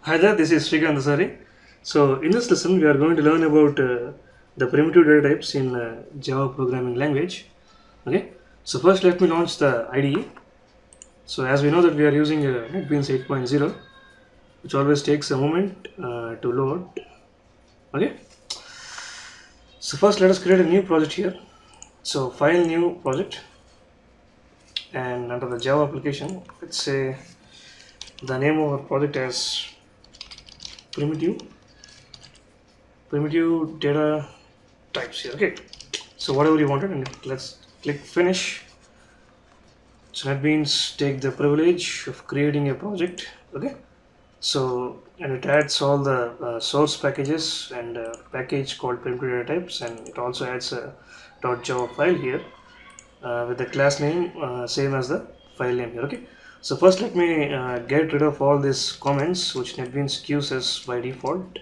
Hi there, this is Srikanth Dasari. So, in this lesson, we are going to learn about the primitive data types in Java programming language. Okay, so first let me launch the IDE. So, as we know that we are using NetBeans 8.0, which always takes a moment to load. Okay, so first let us create a new project here. So, file new project, and under the Java application, let's say the name of our project as primitive primitive data types here. Okay, so whatever you wanted, and let's click finish. So that means take the privilege of creating a project. Okay, so and it adds all the source packages and package called primitive data types, and it also adds a .java file here with the class name same as the file name here. Okay, so first let me get rid of all these comments which NetBeans gives us by default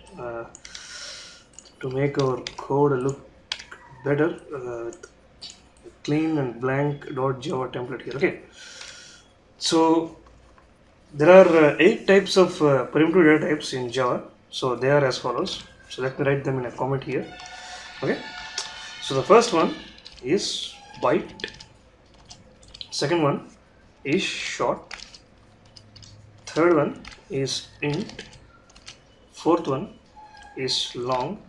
to make our code look better with clean and blank .java template here. Okay, so there are 8 types of primitive data types in Java. So they are as follows. So let me write them in a comment here. Okay, so the first one is byte, second one is short, third one is int, fourth one is long,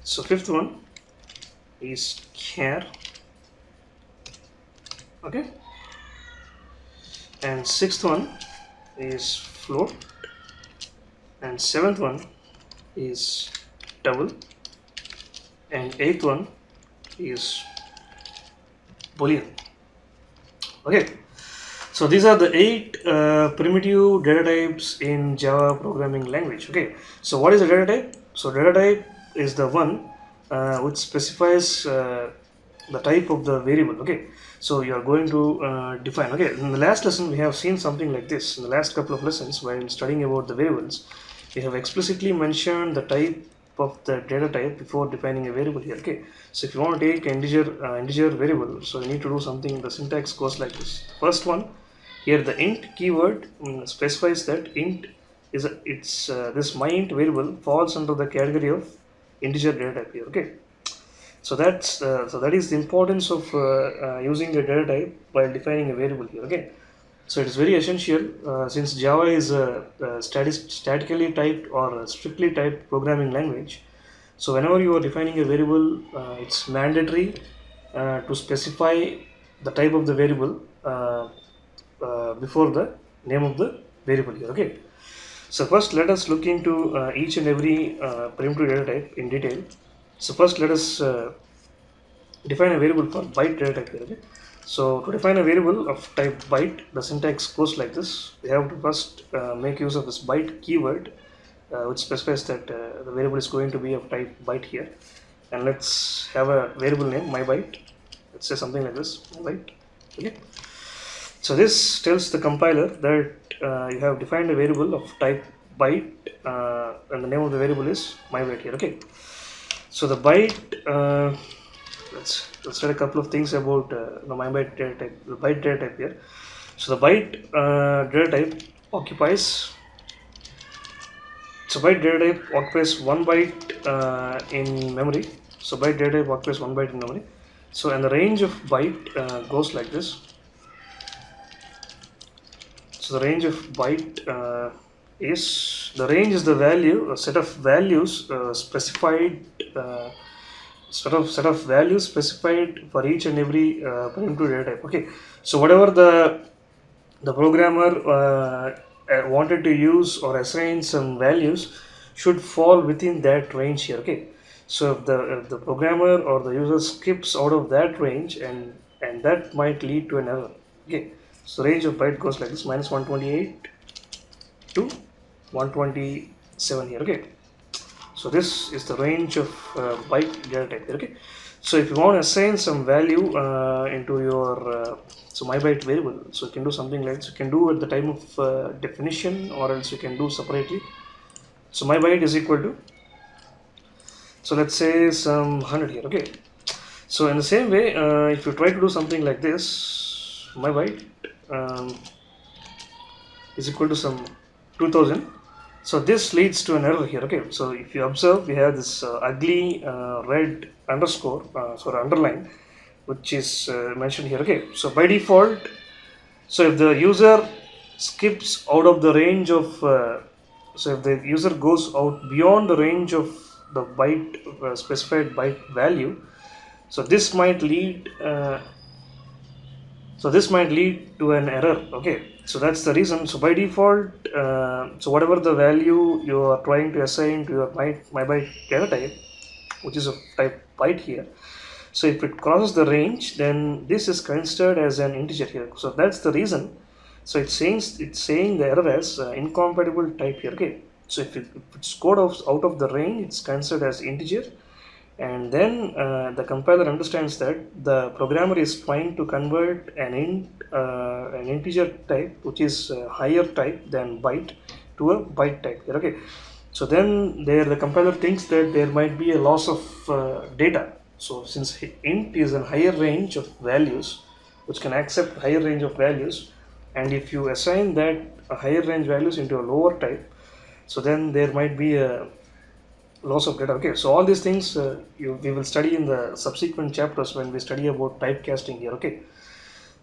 so fifth one is char. Okay, and sixth one is float, and seventh one is double, and eighth one is boolean. Okay, so these are the 8 primitive data types in Java programming language. Okay, so what is a data type? So data type is the one which specifies the type of the variable. Okay, so you are going to define. Okay, in the last lesson we have seen something like this. In the last couple of lessons while studying about the variables, we have explicitly mentioned the type of the data type before defining a variable here. Okay, so if you want to take an integer variable, so you need to do something. The syntax goes like this. First one here, the int keyword specifies that int is this my int variable falls under the category of integer data type here. Okay, so that is the importance of using a data type while defining a variable here. Okay, so it is very essential since Java is a statically typed or a strictly typed programming language. So whenever you are defining a variable, it's mandatory to specify the type of the variable before the name of the variable here. Okay, so first let us look into each and every primitive data type in detail. So first let us define a variable for byte data type here. Okay, so to define a variable of type byte, the syntax goes like this. We have to first make use of this byte keyword which specifies that the variable is going to be of type byte here, and let's have a variable name my byte. Let's say something like this, my byte. Okay, so this tells the compiler that you have defined a variable of type byte and the name of the variable is my byte here. Okay, so the byte let's write a couple of things about the my byte data type, the byte data type here. So the byte data type occupies byte data type occupies 1 byte in memory. So byte data type occupies 1 byte in memory. So and the range of byte goes like this. So the range of byte is the value, a set of values specified set of values specified for each and every primitive data type. Okay, so whatever the programmer wanted to use or assign some values should fall within that range here. Okay, so if the programmer or the user skips out of that range, and that might lead to an error. Okay, so range of byte goes like this, minus 128 to 127 here. Okay, so this is the range of byte data type here. Okay, so if you want to assign some value into your so my byte variable, so you can do something like this. You can do at the time of definition, or else you can do separately. So my byte is equal to, so let's say some 100 here. Okay, so in the same way, if you try to do something like this, my byte is equal to some 2000. So this leads to an error here. Okay, so if you observe, we have this ugly red underscore, sorry, underline, which is mentioned here. Okay, so by default, so if the user skips out of the range of, so if the user goes out beyond the range of the byte specified byte value, so this might lead to an error. Okay, so that's the reason. So by default, so whatever the value you are trying to assign to your my byte data type, which is a type byte here, so if it crosses the range, then this is considered as an integer here. So that's the reason. So it's saying the error as incompatible type here. Okay, so if it's scored out of the range, it's considered as integer, and then the compiler understands that the programmer is trying to convert an integer type, which is a higher type than byte, to a byte type here. Okay, so then the compiler thinks that there might be a loss of data. So since int is a higher range of values, which can accept higher range of values, and if you assign that higher range values into a lower type, so then there might be a loss of data. Okay, so all these things we will study in the subsequent chapters when we study about typecasting here. Okay,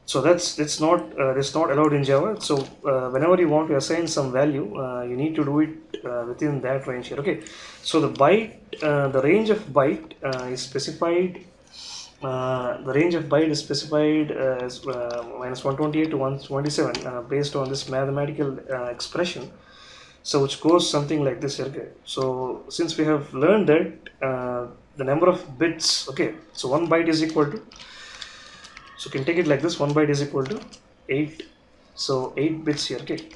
so that's not allowed in Java. So whenever you want to assign some value, you need to do it within that range here. Okay, so the range of byte is specified. The range of byte is specified as minus 128 to 127 based on this mathematical expression. So which goes something like this here. Okay, so since we have learned that the number of bits, okay, so 1 byte is equal to, so you can take it like this, 1 byte is equal to 8, so 8 bits here. Okay,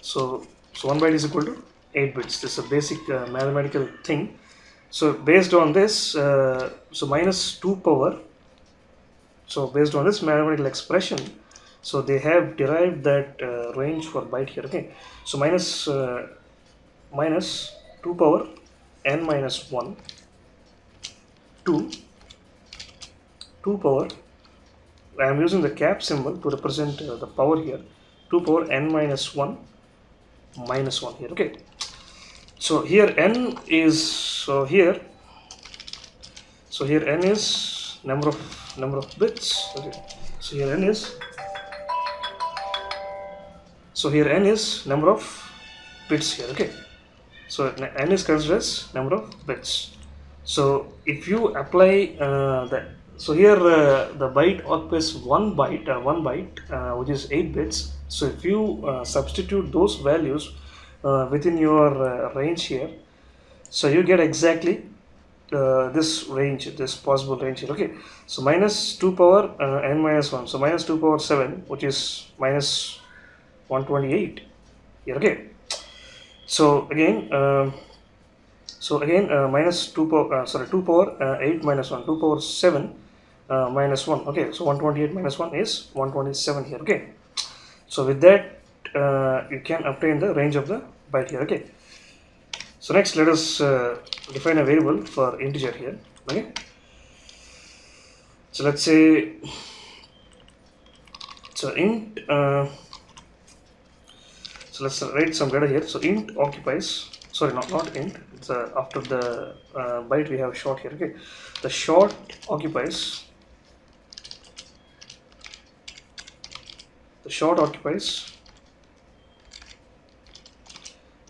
so 1 byte is equal to 8 bits. This is a basic mathematical thing. So based on this, so minus 2 power, so based on this mathematical expression, so they have derived that range for byte here. Okay, so minus 2 power n minus 1 to 2 power, I am using the cap symbol to represent the power here, 2 power n minus 1 minus 1 here. Okay, so here n is, so here n is number of bits. Okay, so here n is, so here n is number of bits here. Okay, so n is considered as number of bits. So if you apply so here the byte occupies 1 byte, which is 8 bits. So if you substitute those values within your range here, so you get exactly this range, this possible range here. Okay, so minus 2 power n minus 1, so minus 2 power 7, which is minus 128 here. Okay, so again minus 2 power 2 power 8 minus 1, 2 power 7 minus 1. Okay, so 128 minus 1 is 127 here. Okay, so with that you can obtain the range of the byte here. Okay, so next let us define a variable for integer here. Okay, so let's say, so int so let's write some data here. So int occupies, sorry, not int, it's after the byte we have short here. Okay, the short occupies,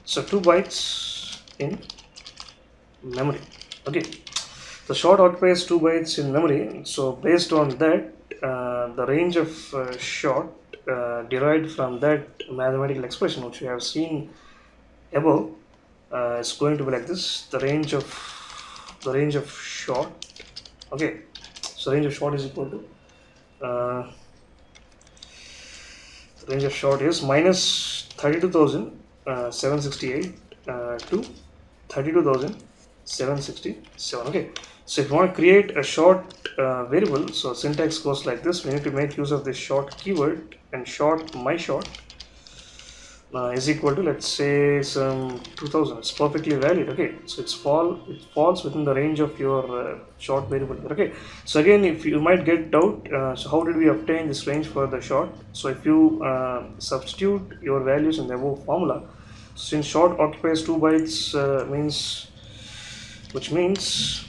so 2 bytes in memory. Okay, the short occupies 2 bytes in memory. So based on that, the range of short derived from that mathematical expression which we have seen above is going to be like this. The range of short. Okay, so range of short is equal to the range of short is minus 32,768 to 32,767. Okay, so if you want to create a short variable, so syntax goes like this. We need to make use of this short keyword, and short my short is equal to, let's say, some 2000. It's perfectly valid. Okay, so it falls within the range of your short variable. Okay, so again, if you might get doubt, so how did we obtain this range for the short? So if you substitute your values in the above formula, Since short occupies 2 bytes, which means,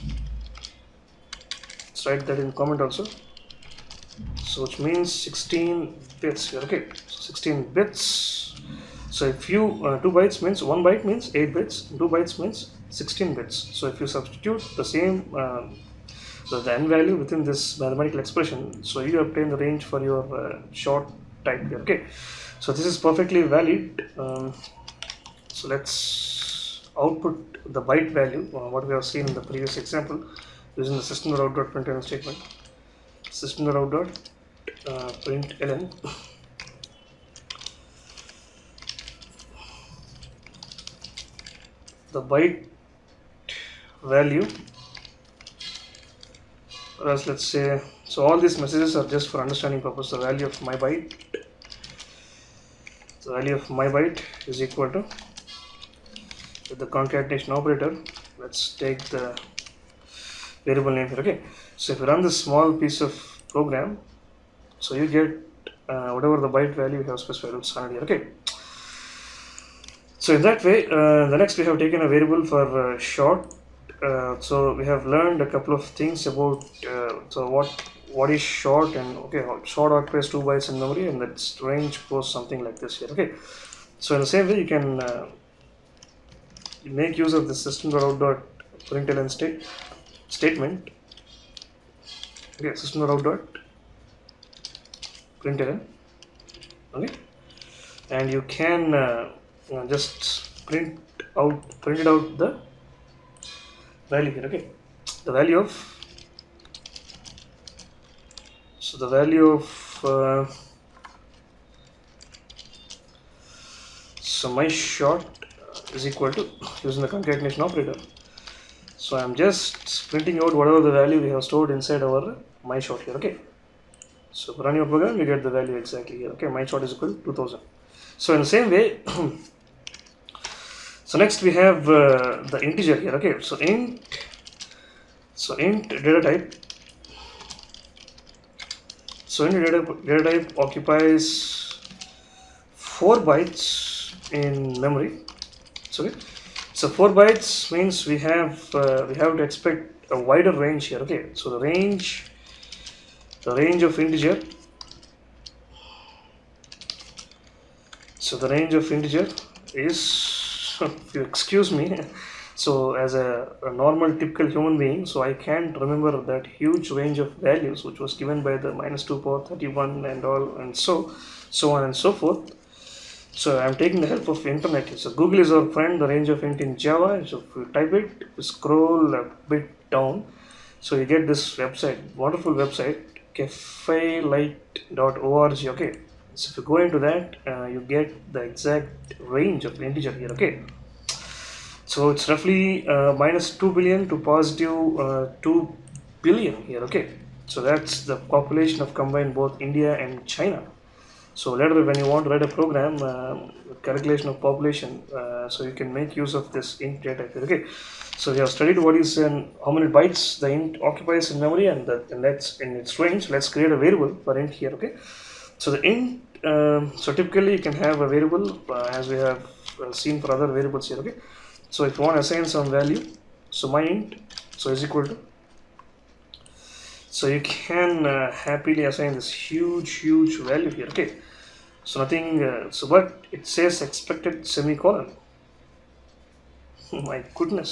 let's write that in comment also. So which means 16 bits here. Okay, so 16 bits. So if you 2 bytes means 1 byte means 8 bits, 2 bytes means 16 bits. So if you substitute the same so the n value within this mathematical expression, so you obtain the range for your short type here. Okay, so this is perfectly valid. So let's output the byte value, what we have seen in the previous example, using the system.out.println statement. System.out.println the byte value, or else let's say, so all these messages are just for understanding purpose. The value of my byte, the value of my byte is equal to, with the concatenation operator, let's take the variable name here. Okay, so if you run this small piece of program, so you get whatever the byte value you have specified, it's 100 here. Okay, so in that way, the next we have taken a variable for short. So we have learned a couple of things about so what is short, and okay, short occupies 2 bytes in memory, and its range goes something like this here. Okay, so in the same way you can make use of the system.out.println statement. Okay, system.out.println. Okay, and you can just print it out the value here. Okay, the value of, so the value of so my short is equal to, using the concatenation operator, so I'm just printing out whatever the value we have stored inside our my short here. Okay, so run your program, you get the value exactly here. Okay, my short is equal to 2000. So in the same way so next we have the integer here. Okay, so int data type, so int data type occupies 4 bytes in memory. So okay, so 4 bytes means we have to expect a wider range here. Okay, so the range of integer, so the range of integer is if you excuse me, so as a normal typical human being, so I can't remember that huge range of values which was given by the -2 power 31 and all, and so on and so forth. So I'm taking the help of internet. So Google is our friend. The range of int in Java, so if you type it, you scroll a bit down, so you get this website, wonderful website, cafelight.org. Okay, so if you go into that, you get the exact range of the integer here. Okay, so it's roughly -2 billion to +2 billion here. Okay, so that's the population of combined both India and China. So later when you want to write a program with calculation of population, so you can make use of this int data here. Okay, so we have studied what is how many bytes the int occupies in memory, and that's in its range. Let's create a variable for int here. Okay, so the int, so typically you can have a variable as we have seen for other variables here. Okay, so if you want to assign some value, so my int so is equal to, so you can happily assign this huge value here. Okay, so nothing, so but it says expected semicolon. My goodness,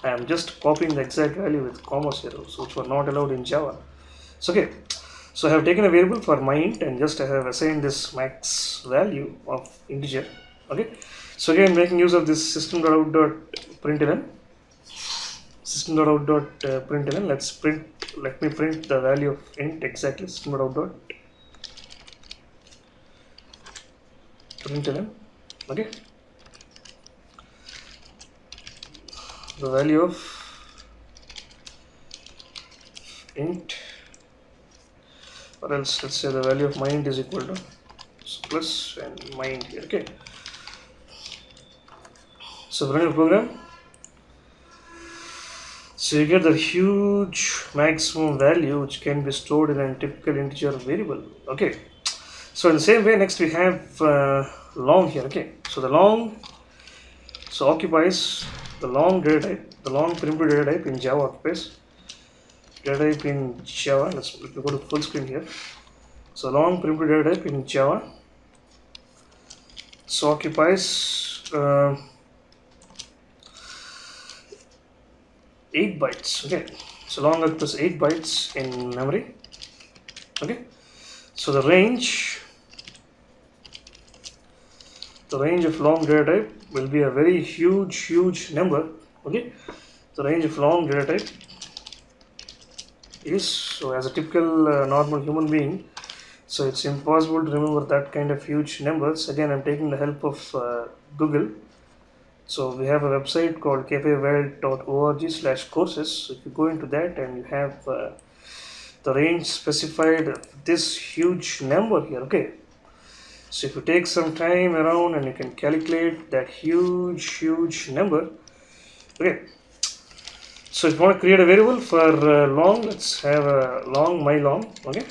I am just copying the exact value with commas here, so which were not allowed in Java. So okay, so I have taken a variable for my int and just I have assigned this max value of integer. Okay, so again making use of this system.out.println, system.out.println, let me print the value of int exactly, system.out.println. Okay, the value of int, or else let's say the value of my int is equal to plus and my int here. Okay, so run your program, so you get the huge maximum value which can be stored in a typical integer variable. Okay, so in the same way next we have long here. Okay, so the long, So occupies the long data type, the long primitive data type in Java occupies data type in Java. Let me go to full screen here. So long primitive data type in Java. So occupies 8 bytes. Okay. So long occupies 8 bytes in memory. Okay. So the range of long data type will be a very huge number. Okay. The range of long data type is, so as a typical normal human being, so it's impossible to remember that kind of huge numbers. Again, I'm taking the help of Google. So we have a website called cafeworld.org/courses. So if you go into that and you have the range specified this huge number here. Okay. So if you take some time around and you can calculate that huge number. Okay. So if you want to create a variable for long, let's have a long my long. Okay.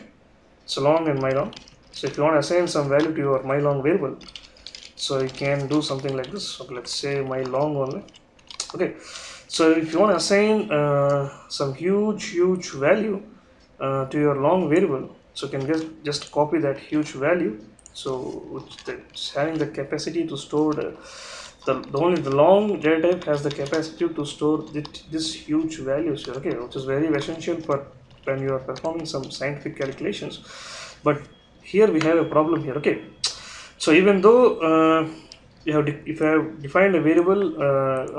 So long and my long. So if you want to assign some value to your my long variable, so you can do something like this. Okay, let's say my long only. Okay. So if you want to assign some huge value to your long variable, so you can just copy that huge value. So it's having the capacity to store only the long data type has the capacity to store this huge values here. Okay, which is very essential for when you are performing some scientific calculations. But here we have a problem here. Okay, so even though if you have defined a variable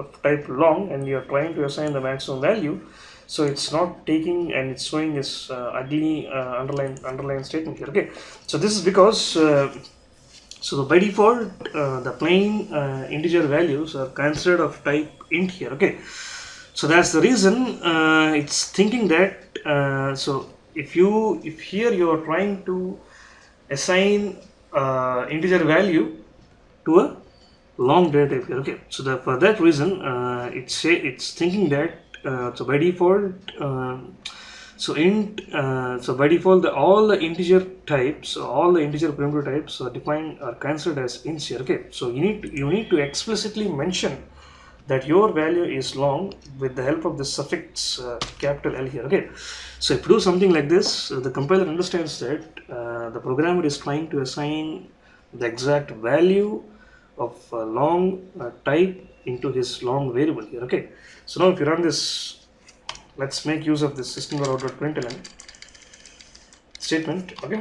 of type long and you are trying to assign the maximum value, so it's not taking and it's showing this ugly underline statement here. Okay, so this is because so by default the plain integer values are considered of type int here. Okay, so that's the reason it's thinking that so if here you are trying to assign integer value to a long data type here. Okay, so for that reason it's thinking that so by default so by default all the integer types, all the integer primitive types are defined are considered as ints here. Okay, so you need to explicitly mention that your value is long with the help of the suffix capital L here. Okay, so if you do something like this, the compiler understands that the programmer is trying to assign the exact value of long type into his long variable here. Okay, so now if you run this, let's make use of this system.out.println statement. Okay,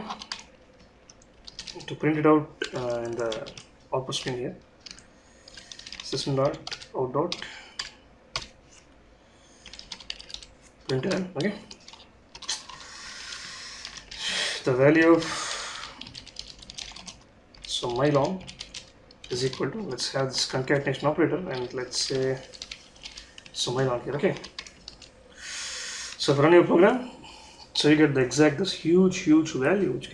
to print it out in the output screen here, system.out.println. Okay, the value of so my long is equal to, let's have this concatenation operator and let's say so my long here. Okay, so if you run your program, so you get the exact this huge value which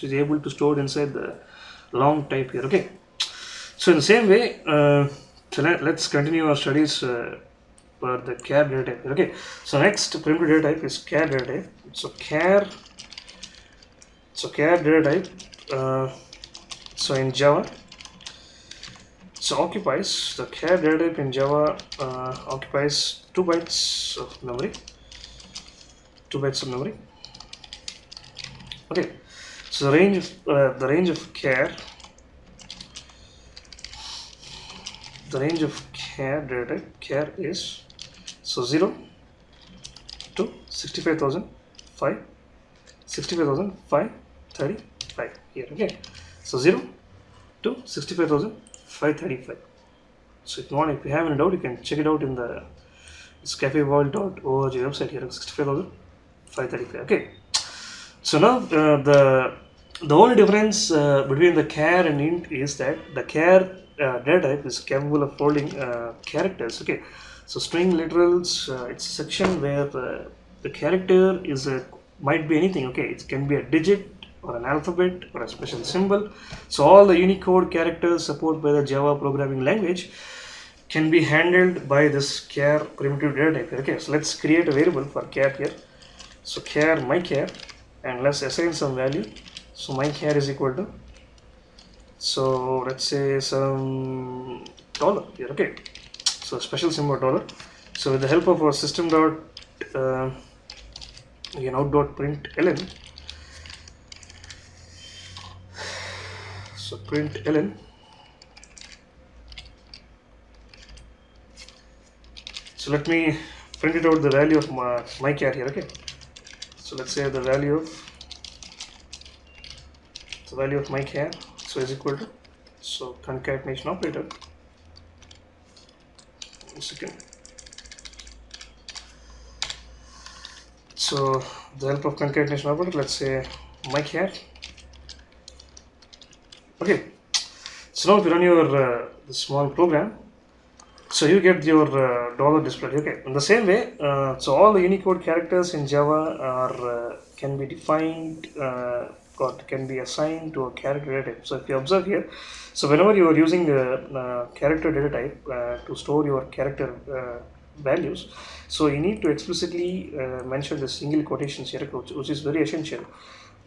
is able to store inside the long type here. Okay, so in the same way so let's continue our studies for the char data type. Okay, so next primitive data type is char data type. So char data type so in Java, so occupies the char data type in Java occupies 2 bytes of memory. 2 bytes of memory. Okay, so the range of char data type char is so 0 to 65,535 here. Okay, so 0 to 65,535. So if you have any doubt, you can check it out in the cafeworld.org website here. 65,535. Okay, so now the only difference between the char and int is that the char data type is capable of holding characters. Okay, so string literals, it's a section where the character is might be anything. Okay, it can be a digit or an alphabet or a special symbol. So all the Unicode characters supported by the Java programming language can be handled by this char primitive data type. Okay, so let's create a variable for char here. So char my char, and let's assign some value. So my char is equal to, so let's say some dollar here. Okay, so special symbol dollar. So with the help of our system dot out.println, so println, so let me print it out the value of my cat here. Okay, so let's say the value of my cat, so is equal to, so concatenation operator, second. So the help of concatenation operator, let's say my cat. Okay, so now if you run your the small program, so you get your dollar display. Okay, in the same way, so all the Unicode characters in Java are can be defined or can be assigned to a character data type. So if you observe here, so whenever you are using the character data type to store your character values, so you need to explicitly mention the single quotations here, which is very essential.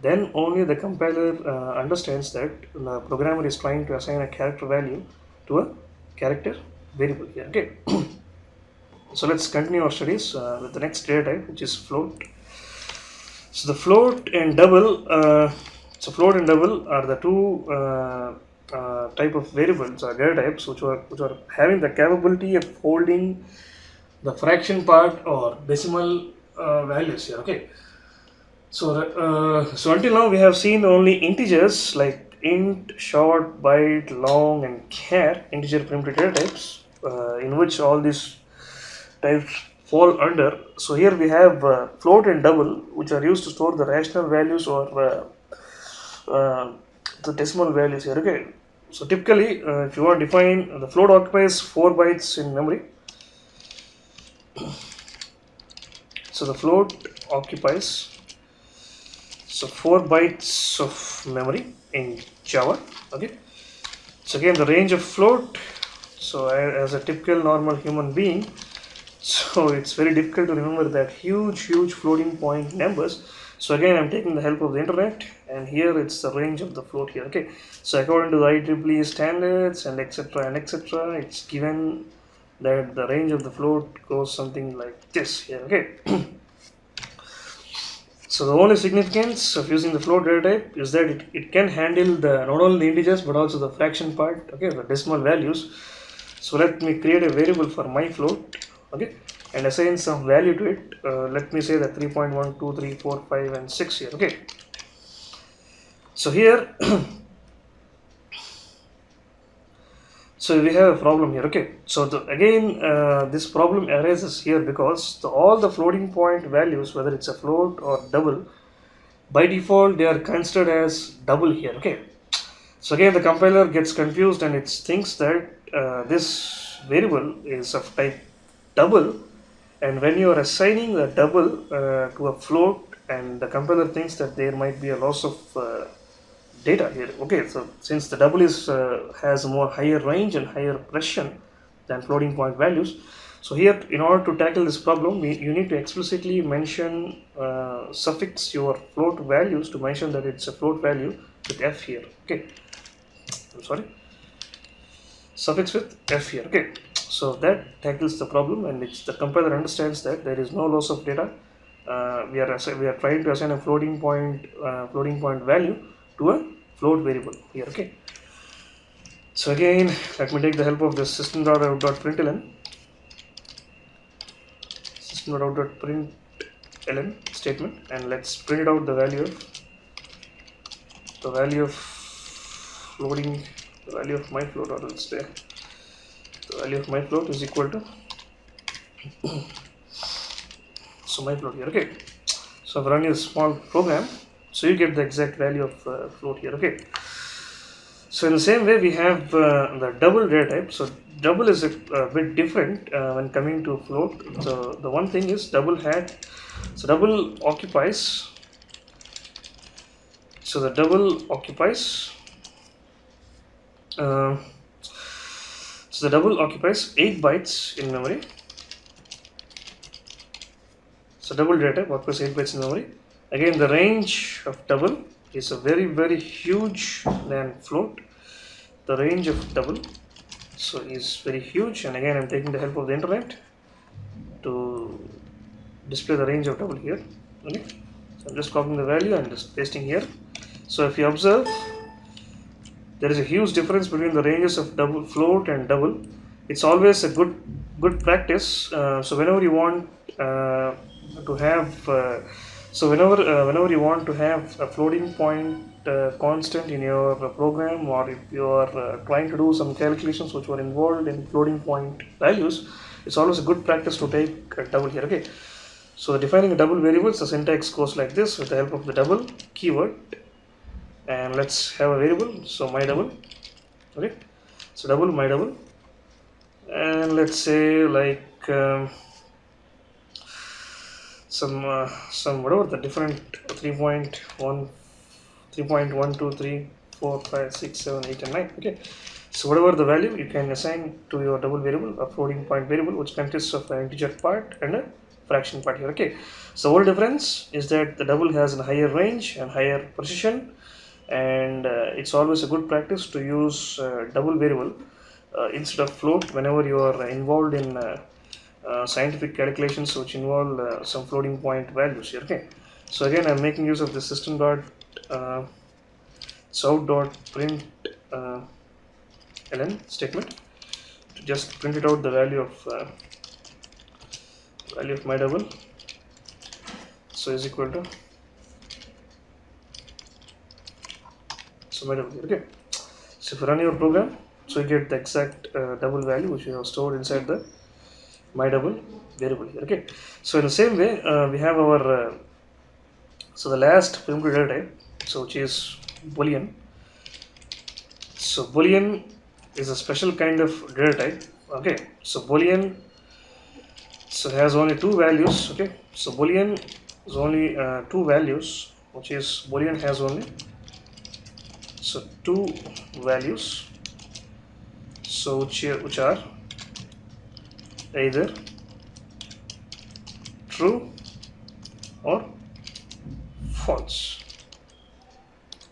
Then only the compiler understands that the programmer is trying to assign a character value to a character variable here. Okay, so let's continue our studies with the next data type, which is float. So the float and double, so float and double are the two type of variables or data types which are having the capability of holding the fraction part or decimal values here. Okay, so so until now we have seen only integers like int, short, byte, long, and char, integer primitive data types, in which all these types fall under. So here we have float and double, which are used to store the rational values or the decimal values here. Okay, so typically if you want to define, the float occupies 4 bytes in memory. So the float occupies 4 bytes of memory in Java. Okay, so again the range of float, so as a typical normal human being, so it's very difficult to remember that huge floating point numbers. So again I'm taking the help of the internet, and here it's the range of the float here. Okay, so according to the IEEE standards and etc, it's given that the range of the float goes something like this here. Okay, so the only significance of using the float data type is that it can handle the not only the integers but also the fraction part, okay, the decimal values. So let me create a variable for my float, okay, and assign some value to it. Let me say that 3.1, 2, 3, 4, 5, and 6 here. Okay, so here so we have a problem here. Okay, so again this problem arises here because all the floating point values, whether it's a float or double, by default they are considered as double here. Okay, so again the compiler gets confused and it thinks that this variable is of type double, and when you are assigning the double to a float, and the compiler thinks that there might be a loss of data here. Okay, so since the double is has a more higher range and higher precision than floating point values, so here in order to tackle this problem, you need to explicitly mention suffix your float values to mention that it's a float value with f here. Okay, I'm sorry, suffix with f here. Okay, so that tackles the problem, and the compiler understands that there is no loss of data. We are trying to assign a floating point value to a float variable here. Okay, so again let me take the help of the system.out.println statement, and let's print out the value of my float, or let's say the value of my float is equal to so my float here. Okay, so I've run a small program, so you get the exact value of float here. Okay, so in the same way we have the double data type. So double is a bit different when coming to float. So the one thing is double occupies, so the double occupies 8 bytes in memory. So double data type occupies 8 bytes in memory. Again, the range of double is a very huge than float. The range of double so is very huge, and again I'm taking the help of the internet to display the range of double here. Okay, so I'm just copying the value and just pasting here. So if you observe, there is a huge difference between the ranges of double float and double. It's always a good practice. So whenever you want to have whenever you want to have a floating point constant in your program, or if you are trying to do some calculations which were involved in floating point values, it's always a good practice to take a double here. Okay, so defining a double variables, the syntax goes like this with the help of the double keyword. And let's have a variable, so my double. Okay, so double my double, and let's say like some whatever the different 3.1 3.1 2 3 4 5 6 7 8 and 9. Okay, so whatever the value you can assign to your double variable, a floating point variable which consists of an integer part and a fraction part here. Okay, so whole difference is that the double has a higher range and higher precision, and it's always a good practice to use double variable instead of float whenever you are involved in scientific calculations which involve some floating point values here. Okay, so again I'm making use of the system dot out dot print ln statement to just print it out the value of my double, so is equal to so my double here. Okay, so if you run your program, so you get the exact double value which you have stored inside the my double variable here. Okay, so in the same way we have our so the last primitive data type, so which is boolean. So boolean is a special kind of data type. Okay, so boolean so has only two values. Okay, so boolean is only two values, which is boolean has only so two values, so which are either true or false.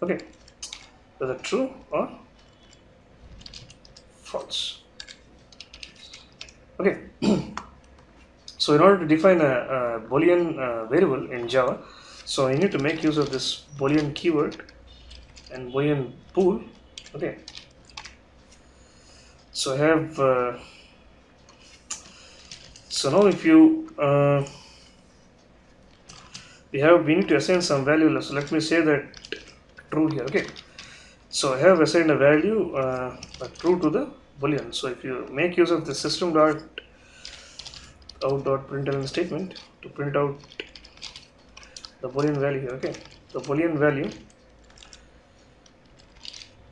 Okay, whether true or false. Okay, so in order to define a boolean variable in Java, so you need to make use of this boolean keyword and boolean bool. Okay, so I have so now if you we need to assign some value. So let me say that true here. Okay, so I have assigned a value true to the boolean. So if you make use of the system dot out dot println statement to print out the boolean value here. Okay, the boolean value,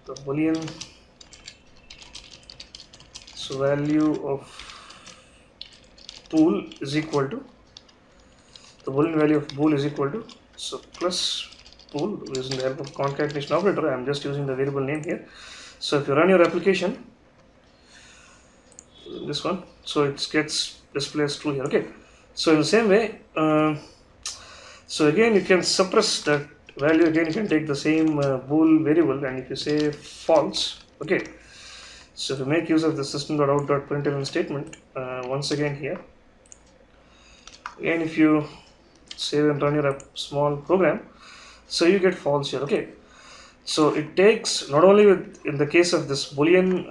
the boolean so value of bool is equal to the boolean value of bool is equal to so plus bool using the help of concatenation operator. I am just using the variable name here. So if you run your application, this one, so it gets displays true here. Okay, so in the same way so again you can suppress that value. Again you can take the same bool variable, and if you say false, okay, so if you make use of the system.out.println statement once again here, again if you save and run your small program, so you get false here. Okay, so it takes not only in the case of this boolean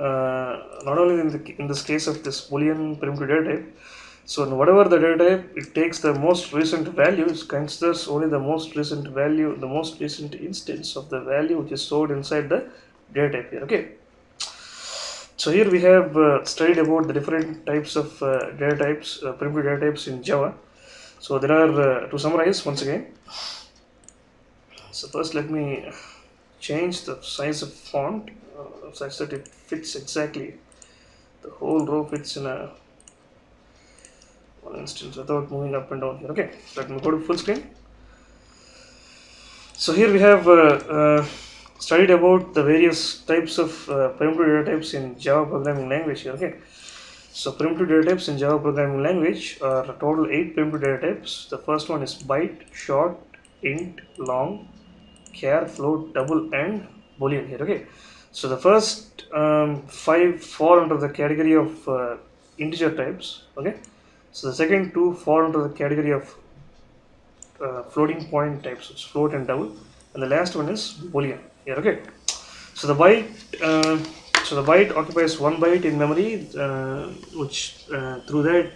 not only in this case of this boolean primitive data type, so in whatever the data type, it takes the most recent value, it considers only the most recent value, the most recent instance of the value which is stored inside the data type here. Okay, so here we have studied about the different types of data types, primitive data types in Java. So there are to summarize once again, so first let me change the size of font such that it fits exactly, the whole row fits in a one instance without moving up and down here. Okay, let me go to full screen. So here we have studied about the various types of primitive data types in Java programming language here. Okay, so primitive data types in Java programming language are a total 8 primitive data types. The first one is byte, short, int, long, char, float, double, and boolean here. Okay, so the first 5 fall under the category of integer types. Okay, so the second two fall under the category of floating point types, it's float and double, and the last one is boolean here. Okay, so the byte occupies one byte in memory, which through that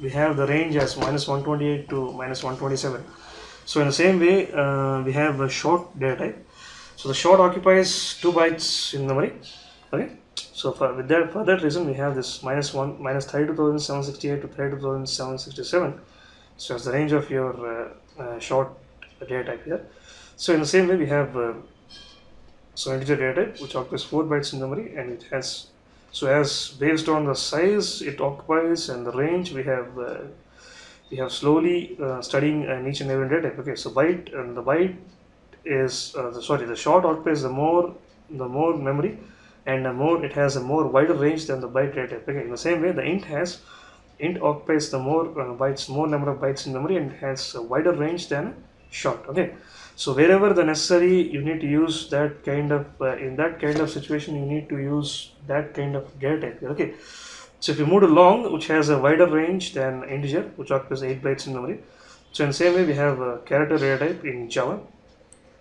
we have the range as -128 to -127. So in the same way, we have a short data type. So the short occupies 2 bytes in memory. Okay, so for that reason we have this -32,768 to 32,767. So as the range of your short data type here. So in the same way we have integer data type which occupies 4 bytes in memory, and it has, so as based on the size it occupies and the range, we have slowly studying each and every data type. Okay, so the byte is the short occupies the more memory, and it has a more wider range than the byte data type. Okay, in the same way the int occupies the more number of bytes in memory, and it has a wider range than short. Okay, so wherever the necessary, you need to use that kind of in that kind of situation you need to use that kind of data type. Okay, so if you move to long, which has a wider range than integer, which occupies 8 bytes in memory, so in the same way we have a character data type in Java.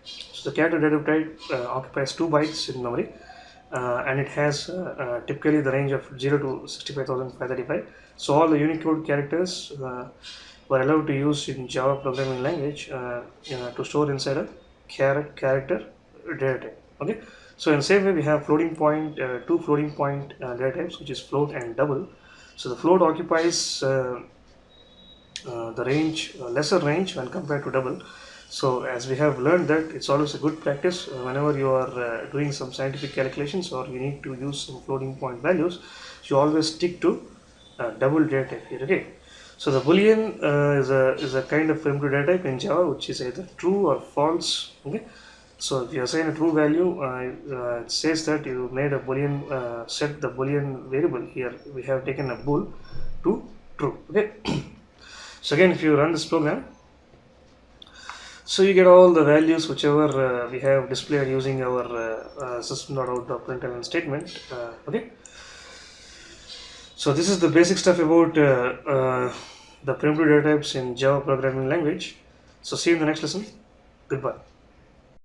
So the character data type occupies 2 bytes in memory, and it has typically the range of 0 to 65,535. So all the Unicode characters were allowed to use in Java programming language to store inside a character data type. Okay, so in the same way we have two floating point data types, which is float and double. So the float occupies the range, lesser range when compared to double. So as we have learned that it's always a good practice whenever you are doing some scientific calculations or you need to use some floating point values, you always stick to double data type here. Okay, so the boolean is a kind of primitive data type in Java which is either true or false. Okay, so if you assign a true value, it says that you made a boolean, set the boolean variable. Here we have taken a bool to true. Okay, so again if you run this program, so you get all the values whichever we have displayed using our system.out.println statement. Okay, so this is the basic stuff about the primitive data types in Java programming language. So see you in the next lesson. Goodbye.